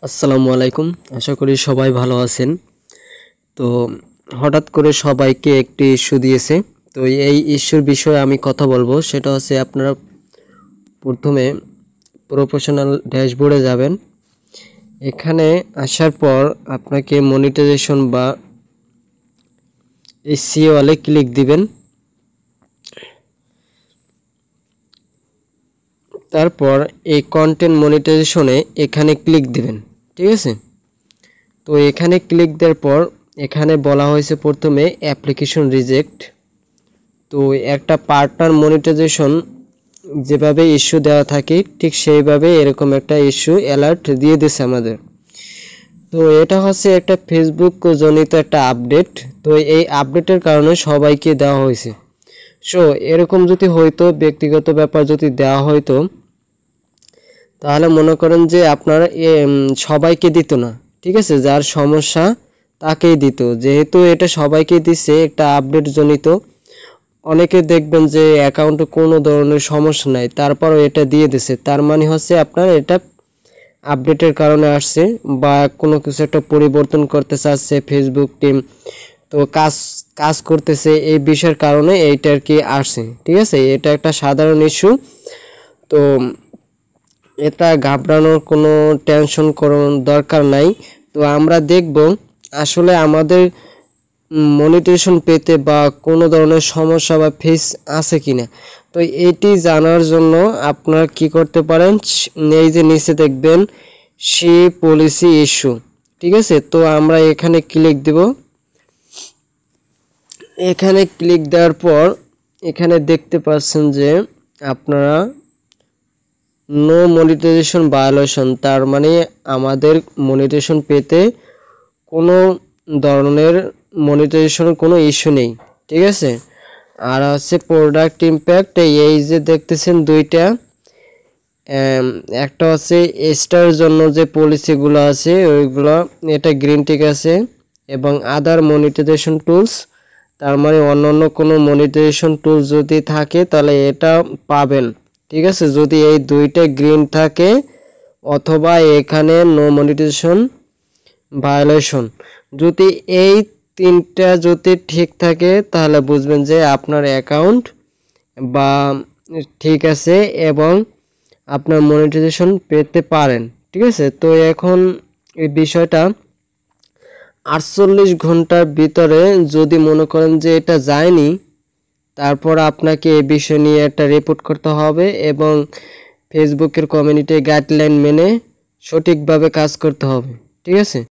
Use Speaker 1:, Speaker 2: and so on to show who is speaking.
Speaker 1: আসসালামু আলাইকুম। আশা করি সবাই ভালো আছেন। তো হঠাৎ করে সবাইকে একটি ইস্যু দিয়েছে। তো এই ইস্যুর বিষয়ে আমি কথা বলবো। সেটা হচ্ছে আপনারা প্রথমে প্রফেশনাল ড্যাশবোর্ডে যাবেন। এখানে আসার পর আপনাকে মনিটাইজেশন বা SEO ওয়ালে ক্লিক দিবেন। তারপর এই কন্টেন্ট মনিটাইজেশনে এখানে ক্লিক দিবেন। ঠিক আছে? তো এখানে ক্লিক দেওয়ার পর এখানে বলা হয়েছে প্রথমে অ্যাপ্লিকেশন রিজেক্ট। তো একটা পার্টনার মনিটাইজেশন যেভাবে ইস্যু দেওয়া থাকে ঠিক সেইভাবে এরকম একটা ইস্যু অ্যালার্ট দিয়ে দিছে আমাদের। তো এটা হচ্ছে একটা ফেসবুক জনিত একটা আপডেট। তো এই আপডেটের কারণে সবাইকে দেওয়া হয়েছে। সো এরকম যদি হইতো, ব্যক্তিগত ব্যাপার যদি দেওয়া হইতো, তাহলে মনে করেন যে আপনারা সবাইকে দিত না। ঠিক আছে, যার সমস্যা তাকেই দিত। যেহেতু এটা সবাইকে দিচ্ছে, একটা আপডেট জনিত, অনেকে দেখবেন যে অ্যাকাউন্টে কোনো ধরনের সমস্যা নাই, তারপরও এটা দিয়ে দিছে। তার মানে হচ্ছে আপনার এটা আপডেটের কারণে আসছে, বা কোনো কিছু একটা পরিবর্তন করতে চাচ্ছে ফেসবুক টিম। তো কাজ করতেছে এই বিষয়ের কারণে এইটা আর কি আসছে। ঠিক আছে, এটা একটা সাধারণ ইস্যু। তো এটা ঘাবড়ানোর কোনো টেনশন করার দরকার নাই। তো আমরা দেখব আসলে আমাদের মনিটাইজেশন পেতে বা কোনো ধরনের সমস্যা বা ফেস আছে কিনা। তো এটি জানার জন্য আপনারা কি করতে পারেন, এই যে নিচে দেখবেন সি পলিসি ইস্যু। ঠিক আছে, তো আমরা এখানে ক্লিক দেব। এখানে ক্লিক দেওয়ার পর এখানে দেখতে পাচ্ছেন যে আপনারা নো মনিটাইজেশন ভায়োলেশন, তার মানে আমাদের মনিটাইজেশন পেতে কোনো ধরনের মনিটাইজেশনের কোনো ইস্যু নেই। ঠিক আছে, আর হচ্ছে প্রোডাক্ট ইম্প্যাক্ট, এই যে দেখতেছেন দুইটা, একটা হচ্ছে স্টার জন্য যে পলিসিগুলো আছে ওইগুলো, এটা গ্রিন টিক আছে, এবং আদার মনিটাইজেশন টুলস, তার মানে অন্যান্য কোনো মনিটাইজেশন টুলস যদি থাকে তাহলে এটা পাবেন। ঠিক আছে, যদি এই দুইটা গ্রিন থাকে, অথবা এখানে নো মনিটাইজেশন ভায়োলেশন, যদি এই তিনটা যদি ঠিক থাকে তাহলে বুঝবেন যে আপনার অ্যাকাউন্ট বা ঠিক আছে এবং আপনার মনিটাইজেশন পেতে পারেন। ঠিক আছে, তো এখন এই বিষয়টা 48 ঘন্টার ভিতরে যদি মনে করেন যে এটা যায়নি, তারপর আপনাকে এই বিষয় নিয়ে একটা রিপোর্ট করতে হবে এবং ফেসবুকের কমিউনিটি গাইডলাইন মেনে সঠিকভাবে কাজ করতে হবে। ঠিক আছে।